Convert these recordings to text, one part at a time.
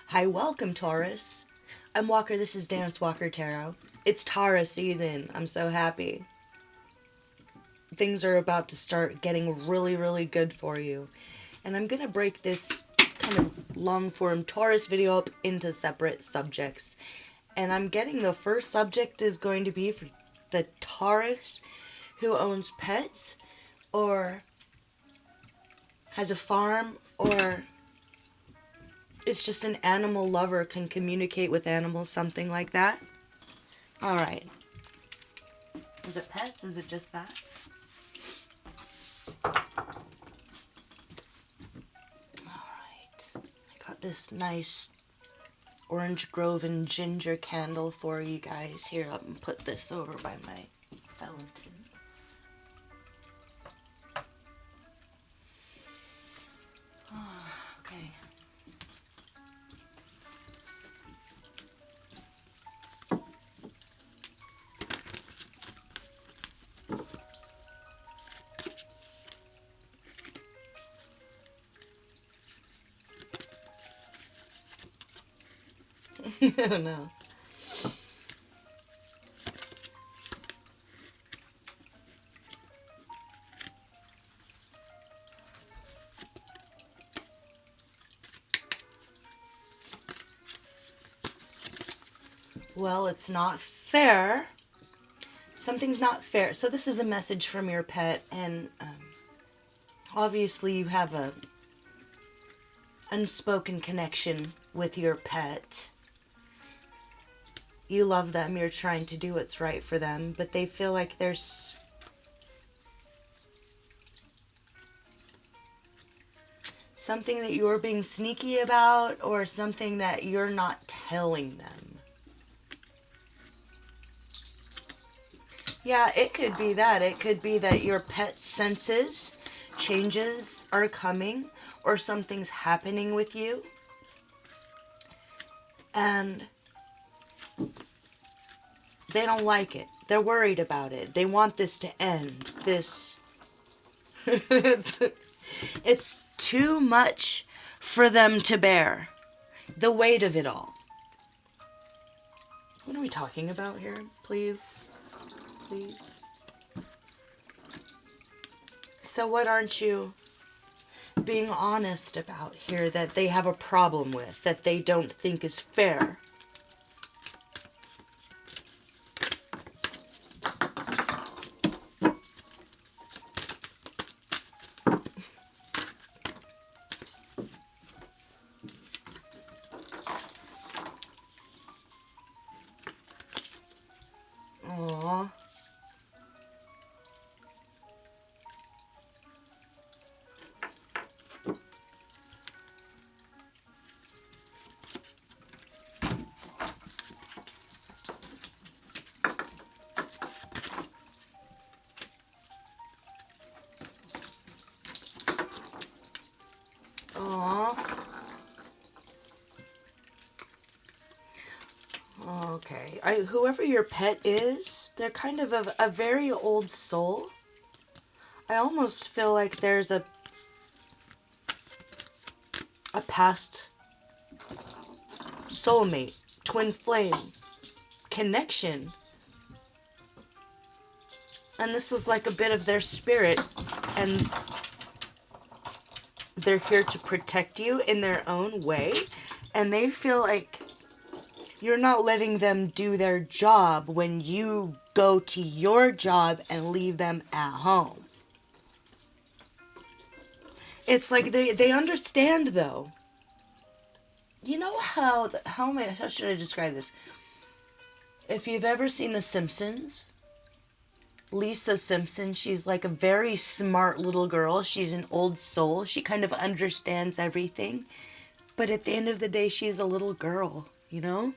Hi, welcome, Taurus. I'm Walker. This is Dance Walker Tarot. It's Taurus season. I'm so happy. Things are about to start getting really, really good for you. And I'm going to break this kind of long form Taurus video up into separate subjects. And I'm getting the first subject is going to be for the Taurus who owns pets or has a farm or is just an animal lover, can communicate with animals, something like that. All right. Is it pets? Is it just that? All right. I got this nice orange grove and ginger candle for you guys. Here, I'm going to put this over by my fountain. Okay. Oh no. Well, it's not fair. Something's not fair. So this is a message from your pet, and obviously you have a unspoken connection with your pet. You love them, you're trying to do what's right for them, but they feel like there's something that you're being sneaky about or something that you're not telling them. Yeah, it could be that. It could be that your pet senses changes are coming or something's happening with you. And they don't like it. They're worried about it. They want this to end. It's too much for them to bear. The weight of it all. What are we talking about here? Please. Please. So what aren't you being honest about here that they have a problem with, that they don't think is fair? Aww. Okay. Whoever your pet is, they're kind of a very old soul. I almost feel like there's a past soulmate, twin flame connection. And this is like a bit of their spirit, and they're here to protect you in their own way, and they feel like you're not letting them do their job when you go to your job and leave them at home. It's like they understand, though. You know how should I describe this? If you've ever seen The Simpsons, Lisa Simpson, she's like a very smart little girl. She's an old soul. She kind of understands everything. But at the end of the day, she's a little girl, you know?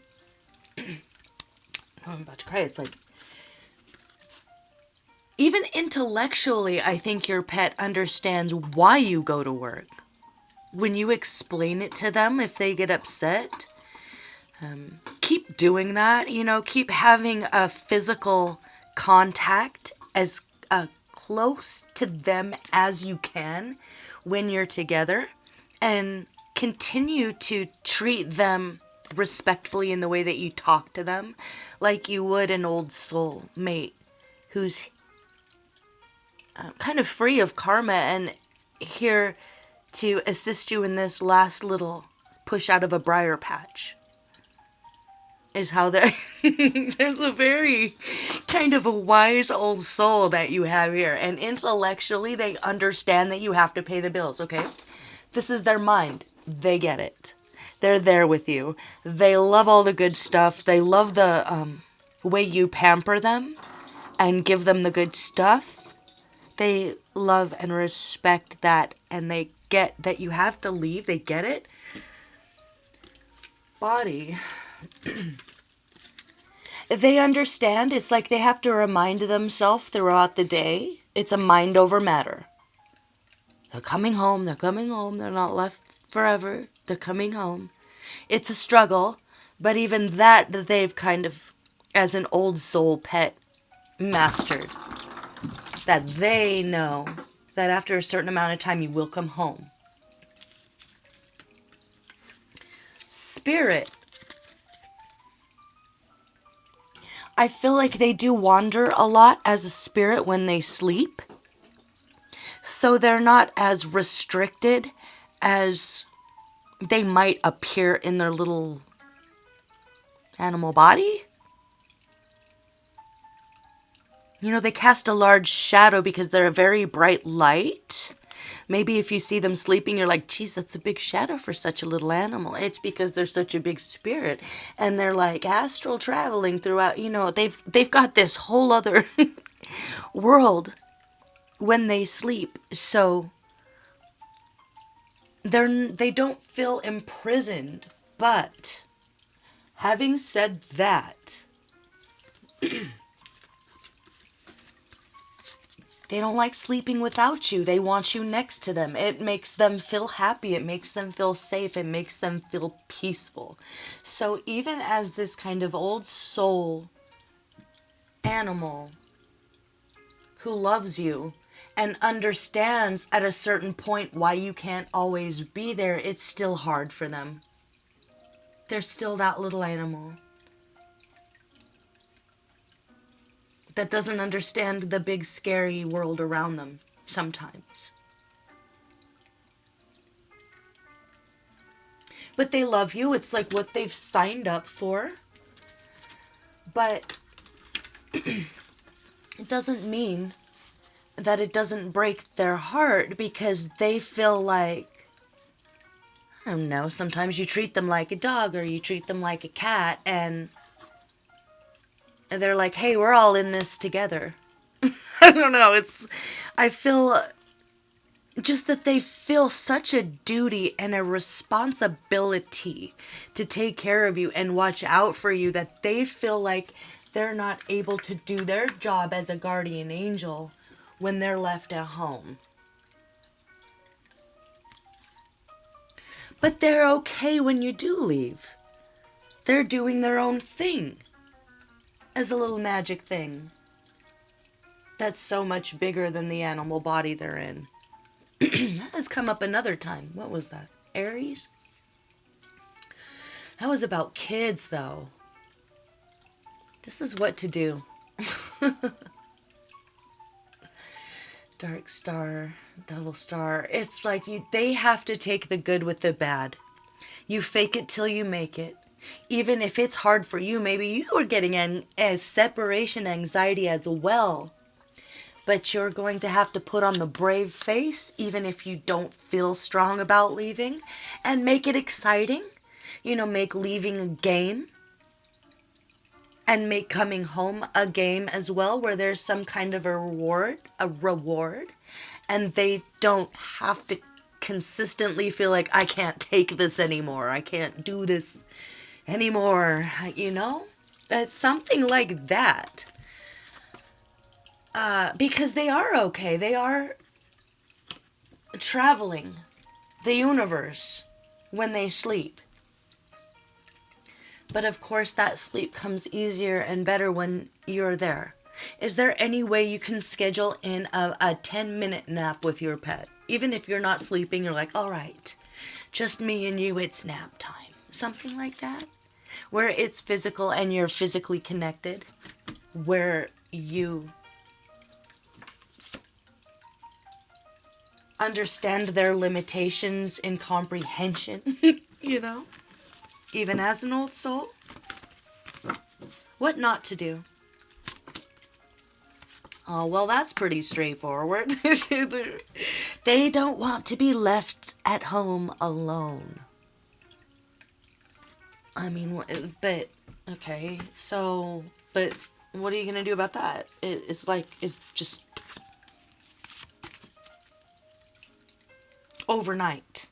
I'm about to cry. It's like, even intellectually, I think your pet understands why you go to work. When you explain it to them, if they get upset, keep doing that. You know, keep having a physical contact as close to them as you can when you're together, and continue to treat them respectfully in the way that you talk to them, like you would an old soul mate who's kind of free of karma and here to assist you in this last little push out of a briar patch. Is how they're... There's a very kind of a wise old soul that you have here. And intellectually, they understand that you have to pay the bills, okay? This is their mind. They get it. They're there with you. They love all the good stuff. They love the way you pamper them and give them the good stuff. They love and respect that, and they get that you have to leave. They get it. Body. They understand. It's like they have to remind themselves throughout the day. It's a mind over matter. They're coming home. They're coming home. They're not left forever. They're coming home. It's a struggle, but even that they've kind of, as an old soul pet, mastered. That they know that after a certain amount of time you will come home. Spirit. I feel like they do wander a lot as a spirit when they sleep. So they're not as restricted as they might appear in their little animal body. You know, they cast a large shadow because they're a very bright light. Maybe if you see them sleeping, you're like, geez, that's a big shadow for such a little animal. It's because they're such a big spirit. And they're like astral traveling throughout, you know, they've got this whole other world when they sleep. So they don't feel imprisoned. But having said that, they don't like sleeping without you. They want you next to them. It makes them feel happy. It makes them feel safe. It makes them feel peaceful. So even as this kind of old soul animal who loves you and understands at a certain point why you can't always be there, it's still hard for them. They're still that little animal that doesn't understand the big scary world around them sometimes. But they love you. It's like what they've signed up for. But it doesn't mean that it doesn't break their heart because they feel like, I don't know, sometimes you treat them like a dog or you treat them like a cat and they're like, hey, we're all in this together. I don't know. I feel just that they feel such a duty and a responsibility to take care of you and watch out for you that they feel like they're not able to do their job as a guardian angel when they're left at home. But they're okay when you do leave. They're doing their own thing. As a little magic thing that's so much bigger than the animal body they're in. That has come up another time. What was that? Aries? That was about kids, though. This is what to do. Dark star, double star. It's like they have to take the good with the bad. You fake it till you make it. Even if it's hard for you, maybe you are getting a separation anxiety as well. But you're going to have to put on the brave face, even if you don't feel strong about leaving, and make it exciting. You know, make leaving a game. And make coming home a game as well, where there's some kind of a reward. And they don't have to consistently feel like, I can't take this anymore. I can't do this anymore, you know? It's something like that. Because they are okay. They are traveling the universe when they sleep. But of course that sleep comes easier and better when you're there. Is there any way you can schedule in a 10-minute nap with your pet? Even if you're not sleeping, you're like, all right, Just me and you, it's nap time. Something like that. Where it's physical and you're physically connected. Where you understand their limitations in comprehension, you know? Even as an old soul. What not to do. Oh, well, that's pretty straightforward. They don't want to be left at home alone. I mean, but, okay, so, but what are you going to do about that? It's just overnight.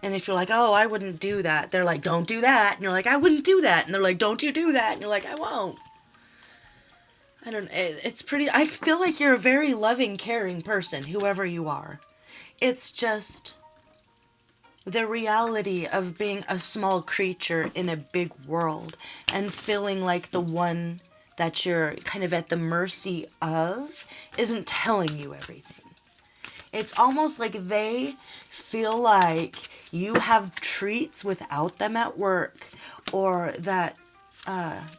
And if you're like, oh, I wouldn't do that, they're like, don't do that. And you're like, I wouldn't do that. And they're like, don't you do that. And you're like, I won't. It's pretty, I feel like you're a very loving, caring person, whoever you are. It's just the reality of being a small creature in a big world and feeling like the one that you're kind of at the mercy of isn't telling you everything. It's almost like they feel like you have treats without them at work, or that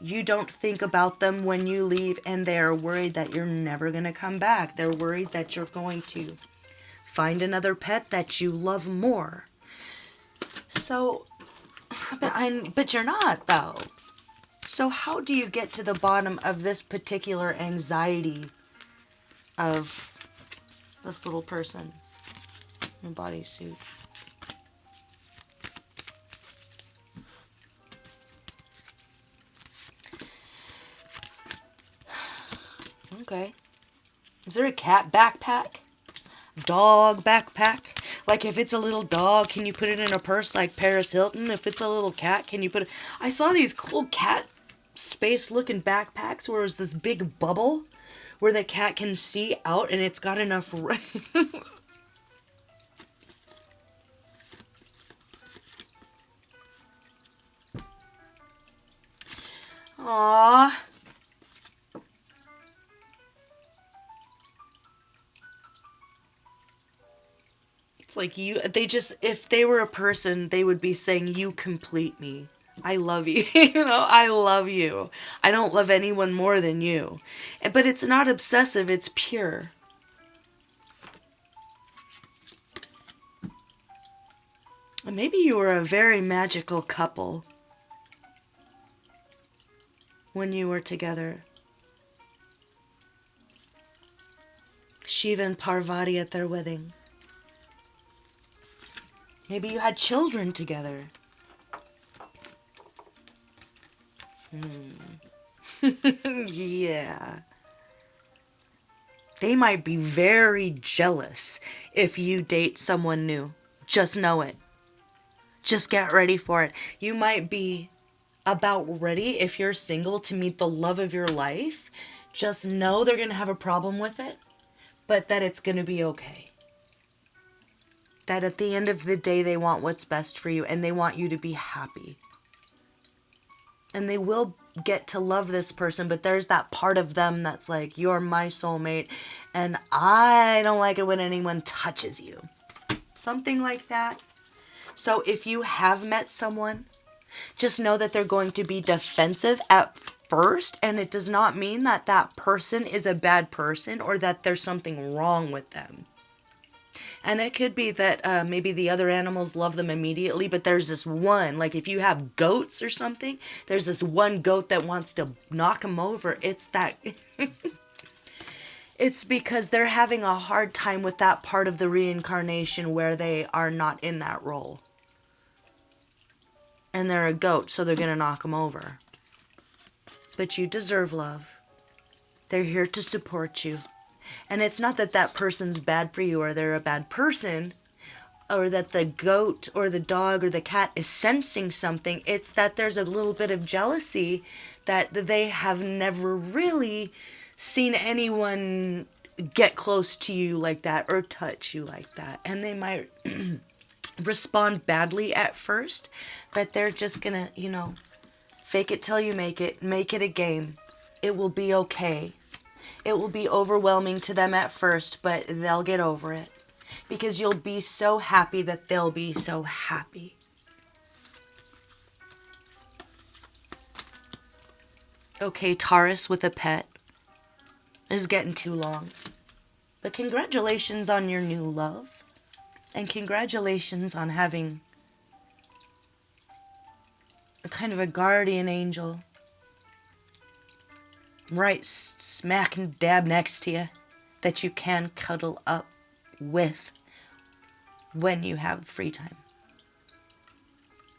you don't think about them when you leave, and they're worried that you're never going to come back. They're worried that you're going to find another pet that you love more. So, but you're not, though. So how do you get to the bottom of this particular anxiety of this little person in a bodysuit? Okay. Is there a cat backpack? Dog backpack? Like if it's a little dog, can you put it in a purse like Paris Hilton? If it's a little cat, can you put it... I saw these cool cat space looking backpacks where there's this big bubble where the cat can see out and it's got enough... Aww. It's like if they were a person, they would be saying, you complete me. I love you. I love you. I don't love anyone more than you. But it's not obsessive, it's pure. Maybe you were a very magical couple when you were together. Shiva and Parvati at their wedding. Maybe you had children together. Yeah. They might be very jealous if you date someone new. Just know it. Just get ready for it. You might be about ready, if you're single, to meet the love of your life. Just know they're going to have a problem with it, but that it's going to be okay. That at the end of the day, they want what's best for you, and they want you to be happy. And they will get to love this person, but there's that part of them that's like, you're my soulmate, and I don't like it when anyone touches you. Something like that. So if you have met someone, just know that they're going to be defensive at first, and it does not mean that that person is a bad person or that there's something wrong with them. And it could be that maybe the other animals love them immediately, but there's this one, like if you have goats or something, there's this one goat that wants to knock them over. It's that... It's because they're having a hard time with that part of the reincarnation where they are not in that role. And they're a goat, so they're going to knock them over. But you deserve love. They're here to support you. And it's not that that person's bad for you or they're a bad person, or that the goat or the dog or the cat is sensing something. It's that there's a little bit of jealousy that they have never really seen anyone get close to you like that or touch you like that. And they might respond badly at first, but they're just gonna, fake it till you make it a game. It will be okay. It will be overwhelming to them at first, but they'll get over it. because you'll be so happy that they'll be so happy. Okay, Taurus with a pet. This is getting too long. But congratulations on your new love. And congratulations on having a kind of a guardian angel right smack and dab next to you that you can cuddle up with when you have free time.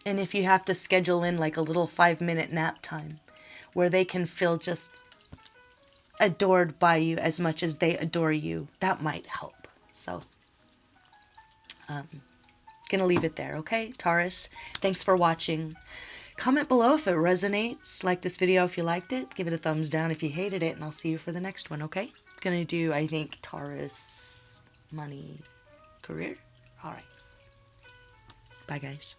And if you have to schedule in like a little 5-minute nap time where they can feel just adored by you as much as they adore you, that might help. So, gonna leave it there, okay, Taurus? Thanks for watching. Comment below if it resonates. Like this video if you liked it. Give it a thumbs down if you hated it, and I'll see you for the next one, okay? Gonna do, I think, Taurus, money, career. All right. Bye, guys.